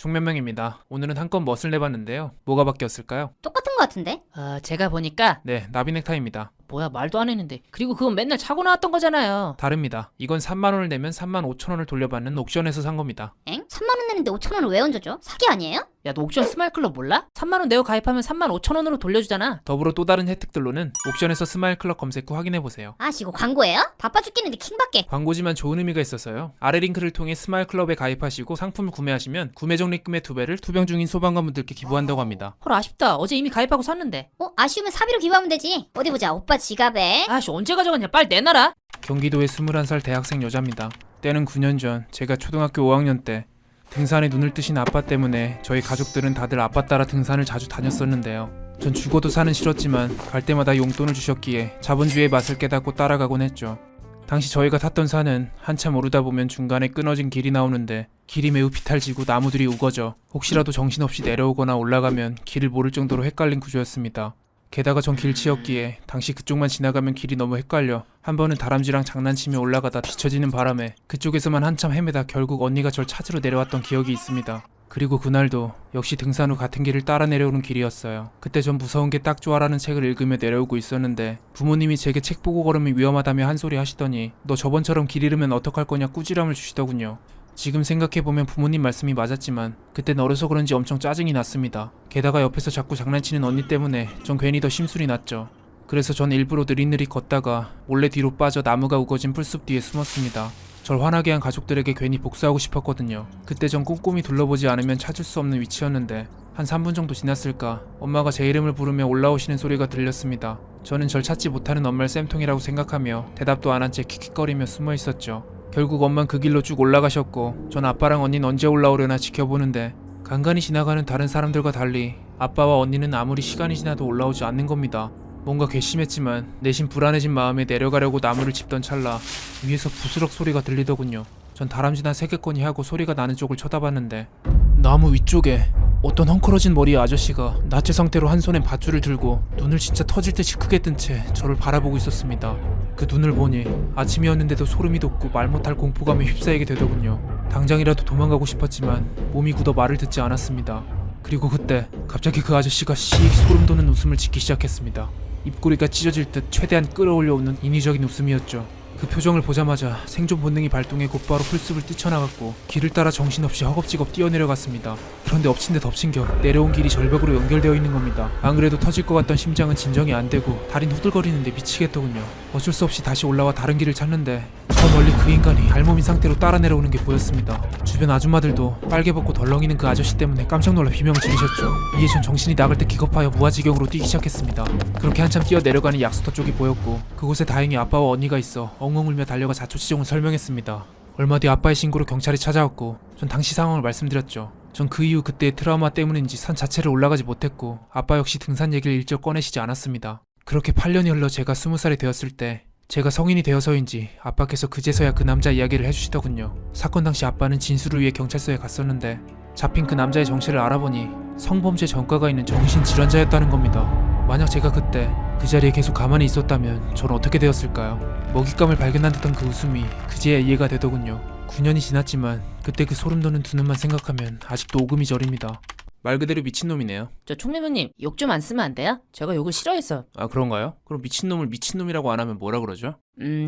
총면명입니다. 오늘은 한 건 멋을 내봤는데요. 뭐가 바뀌었을까요? 똑같은 것 같은데? 제가 보니까 네, 나비 넥타이입니다. 뭐야 말도 안 했는데. 그리고 그건 맨날 차고 나왔던 거잖아요. 다릅니다. 이건 3만 원을 내면 3만 5천 원을 돌려받는 옥션에서 산 겁니다. 엥? 3만원 내는데 5천원을 왜 얹어줘? 사기 아니에요? 야, 너 옥션 스마일클럽 몰라? 3만원 내고 가입하면 3만 5천 원으로 돌려주잖아. 더불어 또 다른 혜택들로는 옥션에서 스마일 클럽 검색 후 확인해보세요. 아씨 이거 광고예요? 바빠 죽겠는데 킹받게. 광고지만 좋은 의미가 있어서요. 아래 링크를 통해 스마일 클럽에 가입하시고 상품을 구매하시면 구매 적립금의 2배를 투병 중인 소방관분들께 기부한다고 합니다. 헐, 아쉽다. 어제 이미 가입하고 샀는데. 아쉬우면 사비로 기부하면 되지. 어디 보자. 오빠 지갑에 아씨, 언제 가져갔냐? 빨리 내놔라. 경기도의 21살 대학생 여자입니다. 때는 9년 전 제가 초등학교 5학년 때 등산에 눈을 뜨신 아빠 때문에 저희 가족들은 다들 아빠 따라 등산을 자주 다녔었는데요. 전 죽어도 산은 싫었지만 갈 때마다 용돈을 주셨기에 자본주의의 맛을 깨닫고 따라가곤 했죠. 당시 저희가 탔던 산은 한참 오르다 보면 중간에 끊어진 길이 나오는데 길이 매우 비탈지고 나무들이 우거져 혹시라도 정신없이 내려오거나 올라가면 길을 모를 정도로 헷갈린 구조였습니다. 게다가 전 길치였기에 당시 그쪽만 지나가면 길이 너무 헷갈려 한 번은 다람쥐랑 장난치며 올라가다 뒤처지는 바람에 그쪽에서만 한참 헤매다 결국 언니가 절 찾으러 내려왔던 기억이 있습니다. 그리고 그날도 역시 등산 후 같은 길을 따라 내려오는 길이었어요. 그때 전 무서운 게 딱 좋아라는 책을 읽으며 내려오고 있었는데 부모님이 제게 책 보고 걸으면 위험하다며 한 소리 하시더니 너 저번처럼 길 잃으면 어떡할 거냐 꾸지람을 주시더군요. 지금 생각해보면 부모님 말씀이 맞았지만 그땐 어려서 그런지 엄청 짜증이 났습니다. 게다가 옆에서 자꾸 장난치는 언니 때문에 전 괜히 더 심술이 났죠. 그래서 전 일부러 느릿느릿 걷다가 몰래 뒤로 빠져 나무가 우거진 풀숲 뒤에 숨었습니다. 절 화나게 한 가족들에게 괜히 복수하고 싶었거든요. 그때 전 꼼꼼히 둘러보지 않으면 찾을 수 없는 위치였는데 한 3분 정도 지났을까 엄마가 제 이름을 부르며 올라오시는 소리가 들렸습니다. 저는 절 찾지 못하는 엄마를 쌤통이라고 생각하며 대답도 안 한 채 킥킥거리며 숨어 있었죠. 결국 엄만 그 길로 쭉 올라가셨고 전 아빠랑 언니는 언제 올라오려나 지켜보는데 간간히 지나가는 다른 사람들과 달리 아빠와 언니는 아무리 시간이 지나도 올라오지 않는 겁니다. 뭔가 괘씸했지만 내심 불안해진 마음에 내려가려고 나무를 짚던 찰나 위에서 부스럭 소리가 들리더군요. 전 다람쥐나 세겠거니 하고 소리가 나는 쪽을 쳐다봤는데 나무 위쪽에 어떤 헝클어진 머리의 아저씨가 나체 상태로 한 손엔 밧줄을 들고 눈을 진짜 터질 듯이 크게 뜬 채 저를 바라보고 있었습니다. 그 눈을 보니 아침이었는데도 소름이 돋고 말 못할 공포감에 휩싸이게 되더군요. 당장이라도 도망가고 싶었지만 몸이 굳어 말을 듣지 않았습니다. 그리고 그때 갑자기 그 아저씨가 씩 소름 돋는 웃음을 짓기 시작했습니다. 입꼬리가 찢어질 듯 최대한 끌어올려오는 인위적인 웃음이었죠. 그 표정을 보자마자 생존 본능이 발동해 곧바로 풀숲을 뛰쳐나갔고 길을 따라 정신없이 허겁지겁 뛰어내려갔습니다. 그런데 엎친 데 덮친 격 내려온 길이 절벽으로 연결되어 있는 겁니다. 안 그래도 터질 것 같던 심장은 진정이 안 되고 다리는 후들거리는데 미치겠더군요. 어쩔 수 없이 다시 올라와 다른 길을 찾는데 저 멀리 그 인간이 알몸인 상태로 따라 내려오는 게 보였습니다. 주변 아줌마들도 빨개 벗고 덜렁이는 그 아저씨 때문에 깜짝 놀라 비명을 지르셨죠. 이에 전 정신이 나갈 듯 기겁하여 무아지경으로 뛰기 시작했습니다. 그렇게 한참 뛰어 내려가는 약수터 쪽이 보였고 그곳에 다행히 아빠와 언니가 있어 엉엉 울며 달려가 자초지종을 설명했습니다. 얼마 뒤 아빠의 신고로 경찰이 찾아왔고 전 당시 상황을 말씀드렸죠. 전 그 이후 그때의 트라우마 때문인지 산 자체를 올라가지 못했고 아빠 역시 등산 얘기를 일절 꺼내시지 않았습니다. 그렇게 8년이 흘러 제가 20살이 되었을 때 제가 성인이 되어서인지 아빠께서 그제서야 그 남자 이야기를 해주시더군요. 사건 당시 아빠는 진술을 위해 경찰서에 갔었는데 잡힌 그 남자의 정체를 알아보니 성범죄 전과가 있는 정신질환자였다는 겁니다. 만약 제가 그때 그 자리에 계속 가만히 있었다면 전 어떻게 되었을까요? 먹잇감을 발견한 듯한 그 웃음이 그제야 이해가 되더군요. 9년이 지났지만 그때 그 소름 돋는 두 눈만 생각하면 아직도 오금이 저립니다. 말 그대로 미친놈이네요. 저 총매부님 욕 좀 안 쓰면 안 돼요? 제가 욕을 싫어해서. 아 그런가요? 그럼 미친놈을 미친놈이라고 안 하면 뭐라 그러죠?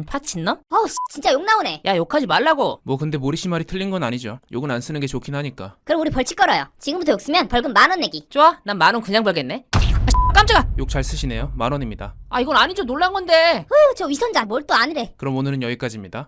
파친너? 진짜 욕 나오네. 야, 욕하지 말라고. 뭐 근데 모리씨 말이 틀린 건 아니죠. 욕은 안 쓰는 게 좋긴 하니까. 그럼 우리 벌칙 걸어요. 지금부터 욕 쓰면 벌금 10,000원 내기. 좋아, 난 10,000원 그냥 벌겠네. 깜짝아. 욕 잘 쓰시네요. 10,000원입니다. 이건 아니죠. 놀란 건데. 저 위선자 뭘 또 아니래. 그럼 오늘은 여기까지입니다.